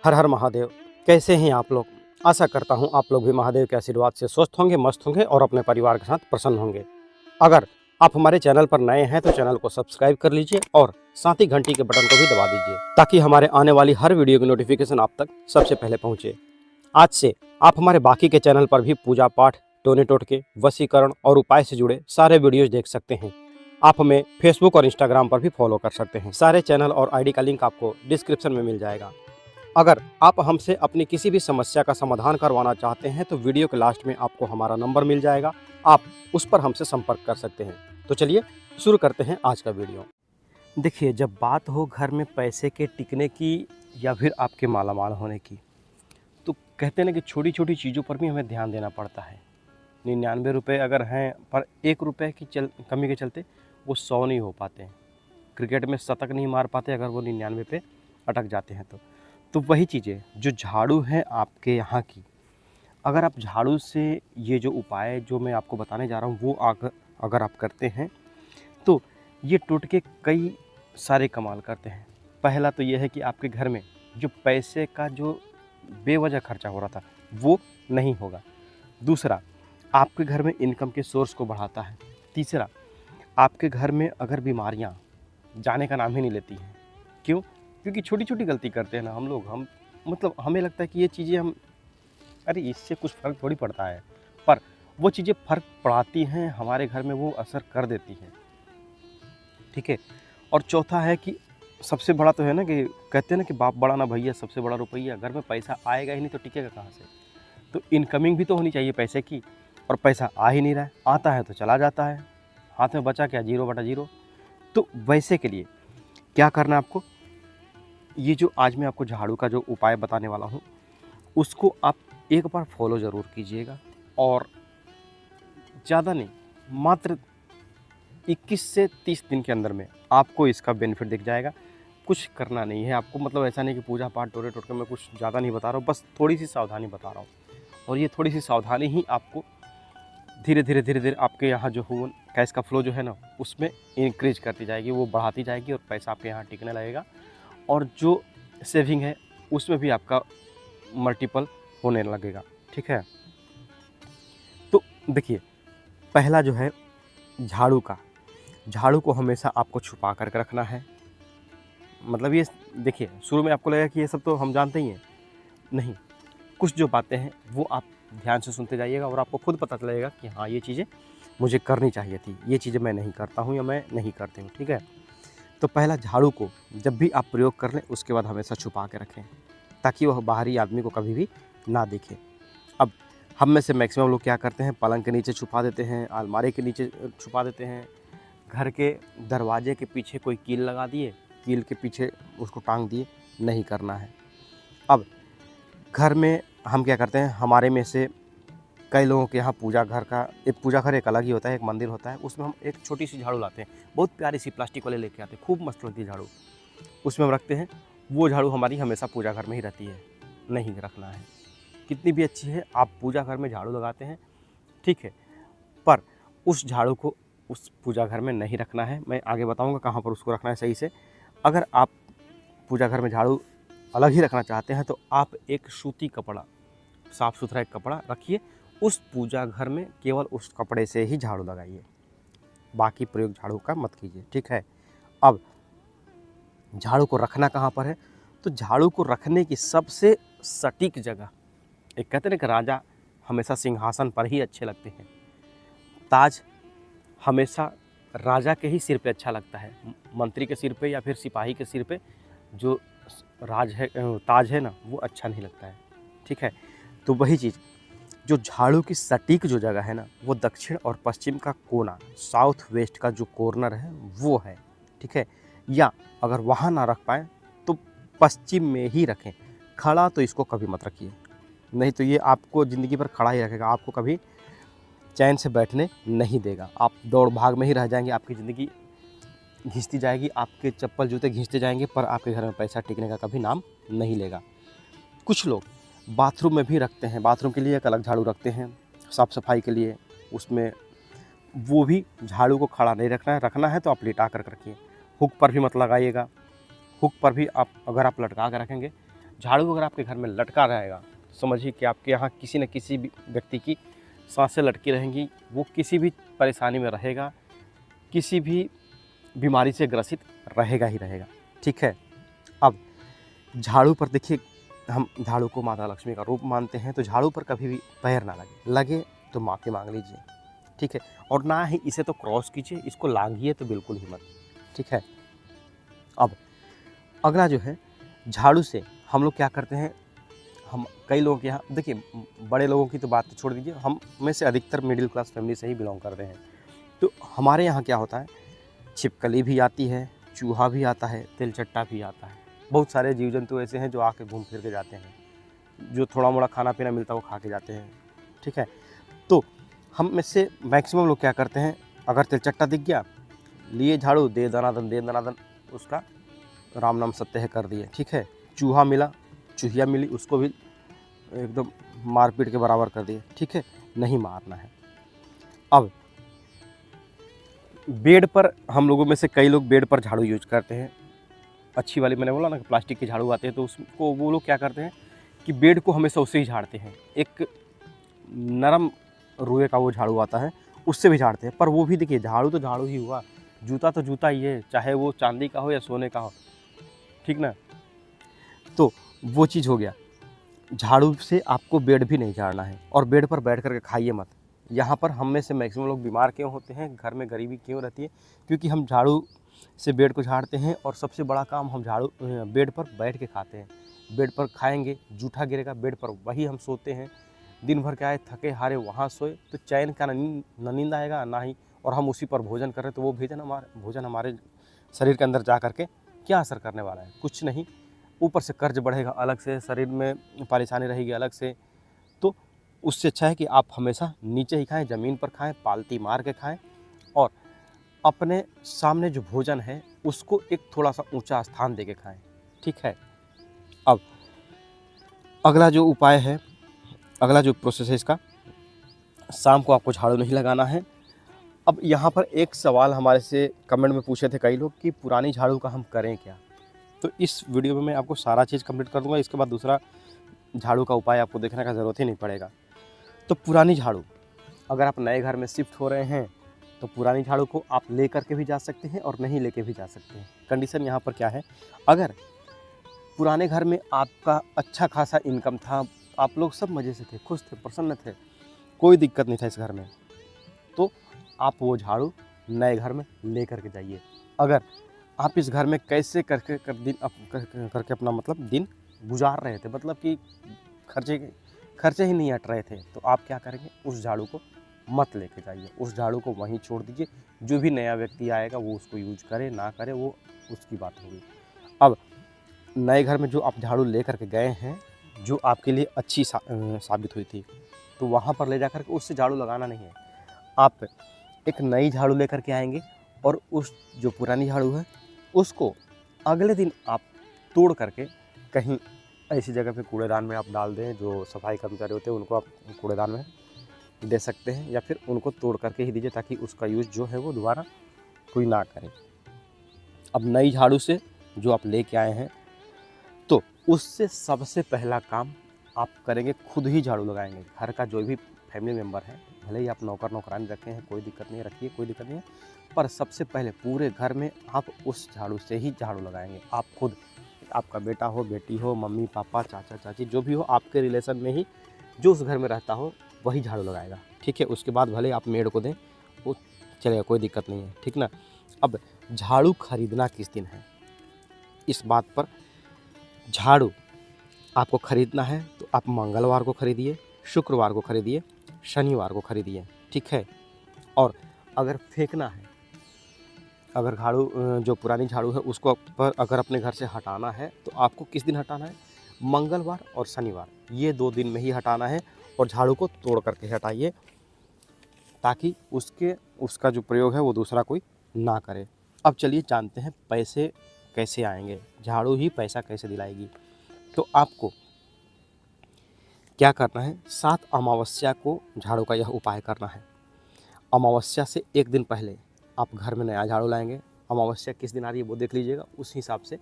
हर हर महादेव। कैसे हैं आप लोग? आशा करता हूं आप लोग भी महादेव के आशीर्वाद से स्वस्थ होंगे, मस्त होंगे और अपने परिवार के साथ प्रसन्न होंगे। अगर आप हमारे चैनल पर नए हैं तो चैनल को सब्सक्राइब कर लीजिए और साथ ही घंटी के बटन को भी दबा दीजिए ताकि हमारे आने वाली हर वीडियो की नोटिफिकेशन आप तक सबसे पहले पहुंचे। आज से आप हमारे बाकी के चैनल पर भी पूजा पाठ, टोने टोटके, वशीकरण और उपाय से जुड़े सारे वीडियोज देख सकते हैं। आप हमें फेसबुक और इंस्टाग्राम पर भी फॉलो कर सकते हैं। सारे चैनल और आईडी का लिंक आपको डिस्क्रिप्शन में मिल जाएगा। अगर आप हमसे अपनी किसी भी समस्या का समाधान करवाना चाहते हैं तो वीडियो के लास्ट में आपको हमारा नंबर मिल जाएगा, आप उस पर हमसे संपर्क कर सकते हैं। तो चलिए शुरू करते हैं आज का वीडियो। देखिए, जब बात हो घर में पैसे के टिकने की या फिर आपके मालामाल होने की, तो कहते हैं ना कि छोटी छोटी चीज़ों पर भी हमें ध्यान देना पड़ता है। 99 रुपये अगर हैं पर 1 रुपये की कमी के चलते वो 100 नहीं हो पाते हैं। क्रिकेट में शतक नहीं मार पाते अगर वो 99 पे अटक जाते हैं तो वही चीज़ें जो झाड़ू है आपके यहाँ की, अगर आप झाड़ू से ये जो उपाय जो मैं आपको बताने जा रहा हूँ वो अगर आप करते हैं तो ये टोटके कई सारे कमाल करते हैं। पहला तो ये है कि आपके घर में जो पैसे का जो बेवजह खर्चा हो रहा था वो नहीं होगा। दूसरा, आपके घर में इनकम के सोर्स को बढ़ाता है। तीसरा, आपके घर में अगर बीमारियाँ जाने का नाम ही नहीं लेती हैं। क्यों? क्योंकि छोटी छोटी गलती करते हैं ना हम लोग। हम मतलब हमें लगता है कि ये चीज़ें हम अरे इससे कुछ फ़र्क थोड़ी पड़ता है, पर वो चीज़ें फ़र्क पड़ाती हैं, हमारे घर में वो असर कर देती हैं। ठीक है। और चौथा है कि सबसे बड़ा तो है ना कि कहते हैं ना कि बाप बड़ा ना भैया, सबसे बड़ा रुपया। घर में पैसा आएगा ही नहीं तो टिकेगा कहाँ से? तो इनकमिंग भी तो होनी चाहिए पैसे की, और पैसा आ ही नहीं रहा है। आता है तो चला जाता है, हाथ में बचा क्या? 0/0। तो वैसे के लिए क्या करना है आपको? ये जो आज मैं आपको झाड़ू का जो उपाय बताने वाला हूँ उसको आप एक बार फॉलो ज़रूर कीजिएगा, और ज़्यादा नहीं, मात्र 21 से 30 दिन के अंदर में आपको इसका बेनिफिट दिख जाएगा। कुछ करना नहीं है आपको, मतलब ऐसा नहीं कि पूजा पाठ टोरे टोटके में कुछ ज़्यादा नहीं बता रहा हूँ, बस थोड़ी सी सावधानी बता रहा हूँ। और ये थोड़ी सी सावधानी ही आपको धीरे धीरे आपके यहाँ जो खून कैश का फ्लो जो है ना उसमें इंक्रीज करती जाएगी, वो बढ़ाती जाएगी और पैसा आपके यहाँ टिकने लगेगा। और जो सेविंग है उसमें भी आपका मल्टीपल होने लगेगा। ठीक है। तो देखिए, पहला जो है झाड़ू का, झाड़ू को हमेशा आपको छुपा करके रखना है। मतलब ये देखिए, शुरू में आपको लगेगा कि ये सब तो हम जानते ही हैं, नहीं, कुछ जो बातें हैं वो आप ध्यान से सुनते जाइएगा और आपको खुद पता चलेगा कि हाँ ये चीज़ें मुझे करनी चाहिए थी, ये चीज़ें मैं नहीं करता हूँ या मैं नहीं करती हूँ। ठीक है। तो पहला, झाड़ू को जब भी आप प्रयोग कर लें उसके बाद हमेशा छुपा के रखें ताकि वह बाहरी आदमी को कभी भी ना दिखे। अब हम में से मैक्सिमम लोग क्या करते हैं, पलंग के नीचे छुपा देते हैं, अलमारी के नीचे छुपा देते हैं, घर के दरवाजे के पीछे कोई कील लगा दिए, कील के पीछे उसको टांग दिए। नहीं करना है। अब घर में हम क्या करते हैं, हमारे में से कई लोगों के यहाँ पूजा घर एक अलग ही होता है, एक मंदिर होता है, उसमें हम एक छोटी सी झाड़ू लाते हैं, बहुत प्यारी सी प्लास्टिक वाले लेके आते हैं, खूब मस्त लगती है झाड़ू, उसमें हम रखते हैं। वो झाड़ू हमारी हमेशा पूजा घर में ही रहती है, नहीं रखना है। कितनी भी अच्छी है, आप पूजा घर में झाड़ू लगाते हैं, ठीक है, पर उस झाड़ू को उस पूजा घर में नहीं रखना है। मैं आगे बताऊंगा कहाँ पर उसको रखना है सही से। अगर आप पूजा घर में झाड़ू अलग ही रखना चाहते हैं तो आप एक सूती कपड़ा, साफ़ सुथरा एक कपड़ा रखिए, उस पूजा घर में केवल उस कपड़े से ही झाड़ू लगाइए, बाकी प्रयोग झाड़ू का मत कीजिए। ठीक है। अब झाड़ू को रखना कहाँ पर है, तो झाड़ू को रखने की सबसे सटीक जगह, एक कहते हैं कि राजा हमेशा सिंहासन पर ही अच्छे लगते हैं, ताज हमेशा राजा के ही सिर पे अच्छा लगता है, मंत्री के सिर पे या फिर सिपाही के सिर पे जो ताज है ना वो अच्छा नहीं लगता है। ठीक है। तो वही चीज़, जो झाड़ू की सटीक जो जगह है ना वो दक्षिण और पश्चिम का कोना, साउथ वेस्ट का जो कॉर्नर है वो है। ठीक है। या अगर वहाँ ना रख पाएँ तो पश्चिम में ही रखें। खड़ा तो इसको कभी मत रखिए, नहीं तो ये आपको ज़िंदगी भर खड़ा ही रखेगा, आपको कभी चैन से बैठने नहीं देगा। आप दौड़ भाग में ही रह जाएंगे, आपकी ज़िंदगी घिंचती जाएगी, आपके चप्पल जूते घिंचते जाएंगे, पर आपके घर में पैसा टिकने का कभी नाम नहीं लेगा। कुछ लोग बाथरूम में भी रखते हैं, बाथरूम के लिए एक अलग झाड़ू रखते हैं, साफ़ सफाई के लिए, उसमें वो भी झाड़ू को खड़ा नहीं रखना है, रखना है तो आप लिटा कर रखिए। हुक पर भी मत लगाइएगा, हुक पर भी आप अगर आप लटका कर रखेंगे झाड़ू अगर आपके घर में लटका रहेगा तो समझिए कि आपके यहाँ किसी न किसी भी व्यक्ति की सांसें लटकी रहेंगी, वो किसी भी परेशानी में रहेगा, किसी भी बीमारी से ग्रसित रहेगा ही रहेगा। ठीक है। अब झाड़ू पर देखिए, हम झाड़ू को माता लक्ष्मी का रूप मानते हैं, तो झाड़ू पर कभी भी पैर ना लगे तो माफ़ी मांग लीजिए। ठीक है। और ना ही इसे तो क्रॉस कीजिए, इसको लांघिए तो बिल्कुल ही मत। ठीक है। अब अगला जो है, झाड़ू से हम लोग क्या करते हैं, हम कई लोगों के यहाँ देखिए, बड़े लोगों की तो बात तो छोड़ दीजिए, हम में से अधिकतर मिडिल क्लास फैमिली से ही बिलोंग करते हैं। तो हमारे यहाँ क्या होता है, छिपकली भी आती है, चूहा भी आता है, तिलचट्टा भी आता है। बहुत सारे जीव जंतु ऐसे हैं जो आके घूम फिर के जाते हैं, जो थोड़ा मोड़ा खाना पीना मिलता है वो खा के जाते हैं। ठीक है। तो हम में से मैक्सिमम लोग क्या करते हैं, अगर तिलचट्टा दिख गया, लिए झाड़ू, दे दनादन उसका राम नाम सत्य है कर दिए। ठीक है। चूहा मिला, चूहिया मिली, उसको भी एकदम मारपीट के बराबर कर दिए। ठीक है। नहीं मारना है। अब बेड पर, हम लोगों में से कई लोग बेड पर झाड़ू यूज करते हैं, अच्छी वाली, मैंने बोला ना प्लास्टिक के झाड़ू आते हैं, तो उसको वो लोग क्या करते हैं कि बेड को हमेशा उससे ही झाड़ते हैं। एक नरम रुए का वो झाड़ू आता है, उससे भी झाड़ते हैं। पर वो भी देखिए, झाड़ू तो झाड़ू ही हुआ, जूता तो जूता ही है, चाहे वो चांदी का हो या सोने का हो। ठीक ना। तो वो चीज़ हो गया। झाड़ू से आपको बेड भी नहीं झाड़ना है, और बेड पर बैठ करके खाइए मत। यहाँ पर हम में से मैक्सिमम लोग बीमार क्यों होते हैं, घर में गरीबी क्यों रहती है, क्योंकि हम झाड़ू से बेड को झाड़ते हैं, और सबसे बड़ा काम हम झाड़ू बेड पर बैठ के खाते हैं। बेड पर खाएंगे, जूठा गिरेगा बेड पर, वही हम सोते हैं। दिन भर के आए थके हारे वहाँ सोए, तो चैन का न नींद आएगा ना ही, और हम उसी पर भोजन करें तो वो भोजन हमारे शरीर के अंदर जा करके क्या असर करने वाला है, कुछ नहीं। ऊपर से कर्ज बढ़ेगा अलग से, शरीर में परेशानी रहेगी अलग से। तो उससे अच्छा है कि आप हमेशा नीचे ही खाएं, ज़मीन पर खाएं, पालती मार के खाएं, और अपने सामने जो भोजन है उसको एक थोड़ा सा ऊंचा स्थान दे के खाएं। ठीक है। अब अगला जो उपाय है, अगला जो प्रोसेस है इसका, शाम को आपको झाड़ू नहीं लगाना है। अब यहाँ पर एक सवाल हमारे से कमेंट में पूछे थे कई लोग कि पुरानी झाड़ू का हम करें क्या। तो इस वीडियो में मैं आपको सारा चीज़ कंप्लीट कर दूंगा, इसके बाद दूसरा झाड़ू का उपाय आपको देखने का ज़रूरत ही नहीं पड़ेगा। तो पुरानी झाड़ू, अगर आप नए घर में शिफ्ट हो रहे हैं तो पुरानी झाड़ू को आप ले करके भी जा सकते हैं और नहीं लेके भी जा सकते हैं। कंडीशन यहाँ पर क्या है, अगर पुराने घर में आपका अच्छा खासा इनकम था, आप लोग सब मज़े से थे, खुश थे, प्रसन्न थे, कोई दिक्कत नहीं था इस घर में, तो आप वो झाड़ू नए घर में ले करके जाइए। अगर आप इस घर में कैसे करके करके अपना मतलब दिन गुजार रहे थे, मतलब कि खर्चे ही नहीं हट रहे थे, तो आप क्या करेंगे, उस झाड़ू को मत लेके जाइए, उस झाड़ू को वहीं छोड़ दीजिए। जो भी नया व्यक्ति आएगा वो उसको यूज करे ना करे, वो उसकी बात होगी। अब नए घर में जो आप झाड़ू ले करके गए हैं, जो आपके लिए अच्छी साबित हुई थी, तो वहाँ पर ले जा करके उससे झाड़ू लगाना नहीं है। आप एक नई झाड़ू लेकर के आएंगे, और उस जो पुरानी झाड़ू है उसको अगले दिन आप तोड़ करके कहीं ऐसी जगह पे कूड़ेदान में आप डाल दें, जो सफाई कर्मचारी होते हैं उनको आप कूड़ेदान में दे सकते हैं, या फिर उनको तोड़ करके ही दीजिए, ताकि उसका यूज़ जो है वो दोबारा कोई ना करे। अब नई झाड़ू से जो आप लेके आए हैं, तो उससे सबसे पहला काम आप करेंगे, खुद ही झाड़ू लगाएंगे। घर का जो भी फैमिली मेम्बर है, भले ही आप नौकर नौकरानी रखे हैं, कोई दिक्कत नहीं, रखिए, कोई दिक्कत नहीं है, पर सबसे पहले पूरे घर में आप उस झाड़ू से ही झाड़ू लगाएंगे। आप खुद, आपका बेटा हो, बेटी हो, मम्मी पापा, चाचा चाची, जो भी हो आपके रिलेशन में ही जो उस घर में रहता हो वही झाड़ू लगाएगा। ठीक है। उसके बाद भले आप मेड को दें, वो चलेगा, कोई दिक्कत नहीं है। ठीक ना। अब झाड़ू खरीदना किस दिन है, इस बात पर, झाड़ू आपको खरीदना है तो आप मंगलवार को खरीदिए, शुक्रवार को खरीदिए, शनिवार को खरीदिए। ठीक है। और अगर फेंकना है, अगर झाड़ू जो पुरानी झाड़ू है उसको पर अगर अपने घर से हटाना है, तो आपको किस दिन हटाना है, मंगलवार और शनिवार, ये 2 दिन में ही हटाना है। और झाड़ू को तोड़ करके हटाइए, ताकि उसका जो प्रयोग है वो दूसरा कोई ना करे। अब चलिए जानते हैं पैसे कैसे आएंगे, झाड़ू ही पैसा कैसे दिलाएगी। तो आपको क्या करना है, 7 अमावस्या को झाड़ू का यह उपाय करना है। अमावस्या से एक दिन पहले आप घर में नया झाड़ू लाएंगे। अमावस्या किस दिन आ रही है वो देख लीजिएगा, उस हिसाब से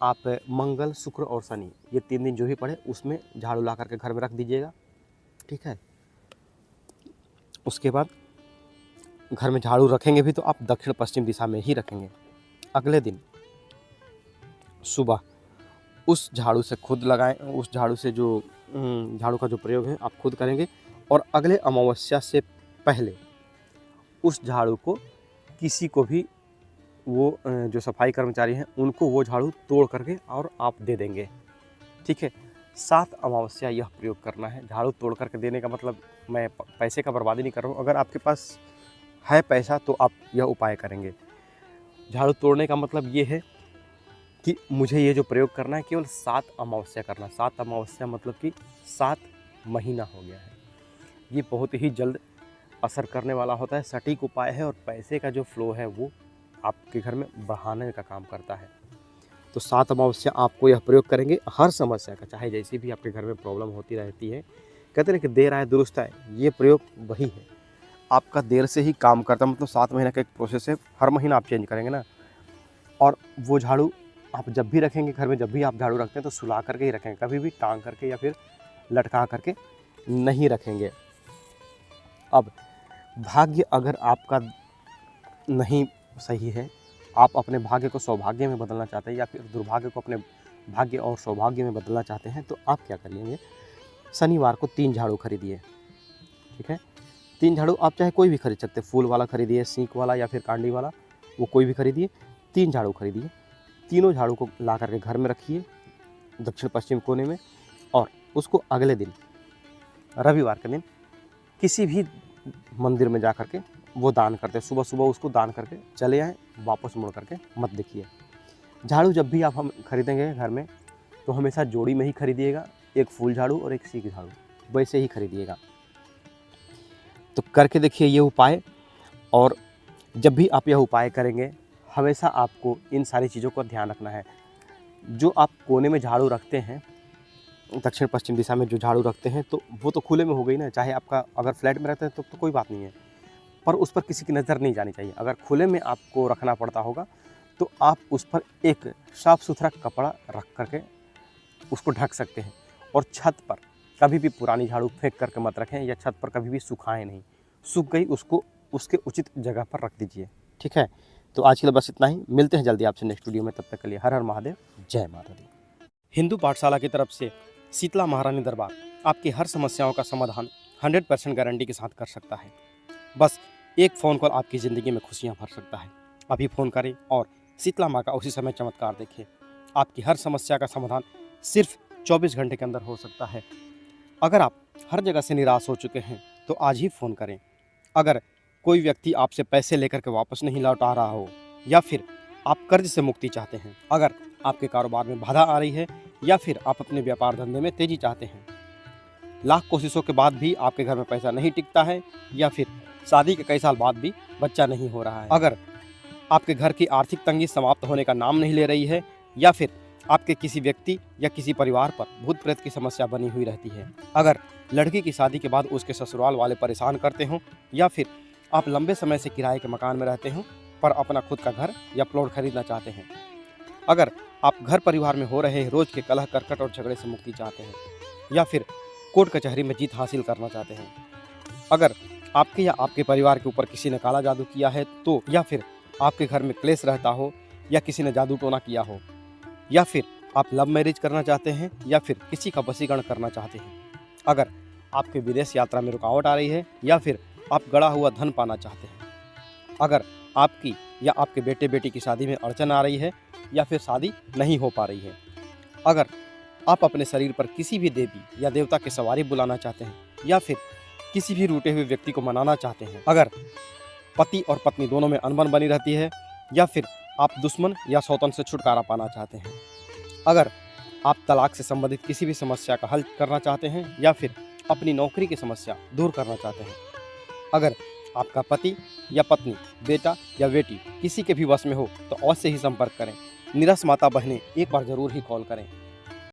आप मंगल, शुक्र और शनि ये 3 दिन जो भी पड़े उसमें झाड़ू ला करके घर में रख दीजिएगा, ठीक है। उसके बाद घर में झाड़ू रखेंगे भी तो आप दक्षिण पश्चिम दिशा में ही रखेंगे। अगले दिन सुबह उस झाड़ू से खुद लगाएं, उस झाड़ू से जो झाड़ू का जो प्रयोग है आप खुद करेंगे, और अगले अमावस्या से पहले उस झाड़ू को किसी को भी, वो जो सफाई कर्मचारी हैं उनको वो झाड़ू तोड़ करके और आप दे देंगे, ठीक है। 7 अमावस्या यह प्रयोग करना है। झाड़ू तोड़ करके देने का मतलब मैं पैसे का बर्बादी नहीं कर रहा हूँ। अगर आपके पास है पैसा तो आप यह उपाय करेंगे। झाड़ू तोड़ने का मतलब ये है कि मुझे ये जो प्रयोग करना है केवल 7 अमावस्या करना। 7 अमावस्या मतलब कि 7 महीना हो गया है। ये बहुत ही जल्द असर करने वाला होता है, सटीक उपाय है, और पैसे का जो फ्लो है वो आपके घर में बढ़ाने का काम करता है। तो 7 अमावस्या आपको यह प्रयोग करेंगे हर समस्या का, चाहे जैसी भी आपके घर में प्रॉब्लम होती रहती है। कहते हैं कि देर आए दुरुस्त आए, ये प्रयोग वही है। आपका देर से ही काम करता है, मतलब 7 महीने का एक प्रोसेस है, हर महीना आप चेंज करेंगे ना। और वो झाड़ू आप जब भी रखेंगे घर में, जब भी आप झाड़ू रखते हैं तो सुला करके ही रखेंगे, कभी भी टांग करके या फिर लटका करके नहीं रखेंगे। अब भाग्य अगर आपका नहीं सही है, आप अपने भाग्य को सौभाग्य में बदलना चाहते हैं या फिर दुर्भाग्य को अपने भाग्य और सौभाग्य में बदलना चाहते हैं, तो आप क्या करिए, शनिवार को 3 झाड़ू खरीदिए, ठीक है। 3 झाड़ू आप चाहे कोई भी खरीद सकते हैं, फूल वाला खरीदिए, सींक वाला या फिर कांडी वाला, वो कोई भी खरीदिए। 3 झाड़ू खरीदिए, तीनों झाड़ू को ला करके घर में रखिए दक्षिण पश्चिम कोने में, और उसको अगले दिन रविवार के दिन किसी भी मंदिर में जा करके वो दान करते हैं। सुबह सुबह उसको दान करके चले आएँ, वापस मुड़ करके मत देखिए। झाड़ू जब भी आप हम खरीदेंगे घर में तो हमेशा जोड़ी में ही खरीदिएगा, एक फूल झाड़ू और एक सीक झाड़ू, वैसे ही खरीदिएगा। तो करके देखिए ये उपाय, और जब भी आप यह उपाय करेंगे हमेशा आपको इन सारी चीज़ों का ध्यान रखना है। जो आप कोने में झाड़ू रखते हैं, दक्षिण पश्चिम दिशा में जो झाड़ू रखते हैं, तो वो तो खुले में हो गई ना, चाहे आपका अगर फ्लैट में रहता है तो कोई बात नहीं है, पर उस पर किसी की नज़र नहीं जानी चाहिए। अगर खुले में आपको रखना पड़ता होगा तो आप उस पर एक साफ़ सुथरा कपड़ा रख करके उसको ढक सकते हैं। और छत पर कभी भी पुरानी झाड़ू फेंक करके मत रखें, या छत पर कभी भी सुखाएं नहीं। सूख गई उसको उसके उचित जगह पर रख दीजिए, ठीक है। तो आज के लिए बस इतना ही, मिलते हैं जल्दी आपसे नेक्स्ट वीडियो में। तब तक के लिए हर हर महादेव, जय माता दी। हिंदू पाठशाला की तरफ से शीतला महारानी दरबार आपकी हर समस्याओं का समाधान 100% गारंटी के साथ कर सकता है। बस एक फ़ोन कॉल आपकी ज़िंदगी में खुशियाँ भर सकता है। अभी फ़ोन करें और शीतला माँ का उसी समय चमत्कार देखें। आपकी हर समस्या का समाधान सिर्फ 24 घंटे के अंदर हो सकता है। अगर आप हर जगह से निराश हो चुके हैं तो आज ही फ़ोन करें। अगर कोई व्यक्ति आपसे पैसे लेकर के वापस नहीं लौटा रहा हो, या फिर आप कर्ज से मुक्ति चाहते हैं, अगर आपके कारोबार में बाधा आ रही है, या फिर आप अपने व्यापार धंधे में तेज़ी चाहते हैं, लाख कोशिशों के बाद भी आपके घर में पैसा नहीं टिकता है, या फिर शादी के कई साल बाद भी बच्चा नहीं हो रहा है, अगर आपके घर की आर्थिक तंगी समाप्त होने का नाम नहीं ले रही है, या फिर आपके किसी व्यक्ति या किसी परिवार पर भूत प्रेत की समस्या बनी हुई रहती है, अगर लड़की की शादी के बाद उसके ससुराल वाले परेशान करते हों, या फिर आप लंबे समय से किराए के मकान में रहते हों पर अपना खुद का घर या प्लॉट खरीदना चाहते हैं, अगर आप घर परिवार में हो रहे रोज़ के कलह करकट और झगड़े से मुक्ति चाहते हैं, या फिर कोर्ट कचहरी में जीत हासिल करना चाहते हैं, अगर आपके या आपके परिवार के ऊपर किसी ने काला जादू किया है तो, या फिर आपके घर में क्लेश रहता हो, या किसी ने जादू टोना किया हो, या फिर आप लव मैरिज करना चाहते हैं, या फिर किसी का वशीकरण करना चाहते हैं, अगर आपके विदेश यात्रा में रुकावट आ रही है, या फिर आप गड़ा हुआ धन पाना चाहते हैं, अगर आपकी या आपके बेटे बेटी की शादी में अड़चन आ रही है, या फिर शादी नहीं हो पा रही है, अगर आप अपने शरीर पर किसी भी देवी या देवता की सवारी बुलाना चाहते हैं, या फिर किसी भी रूठे हुए व्यक्ति को मनाना चाहते हैं, अगर पति और पत्नी दोनों में अनबन बनी रहती है, या फिर आप दुश्मन या शौतान से छुटकारा पाना चाहते हैं, अगर आप तलाक से संबंधित किसी भी समस्या का हल करना चाहते हैं, या फिर अपनी नौकरी की समस्या दूर करना चाहते हैं, अगर आपका पति या पत्नी, बेटा या बेटी किसी के भी वश में हो तो अवश्य ही संपर्क करें। निरस माता बहनें एक बार ज़रूर ही कॉल करें।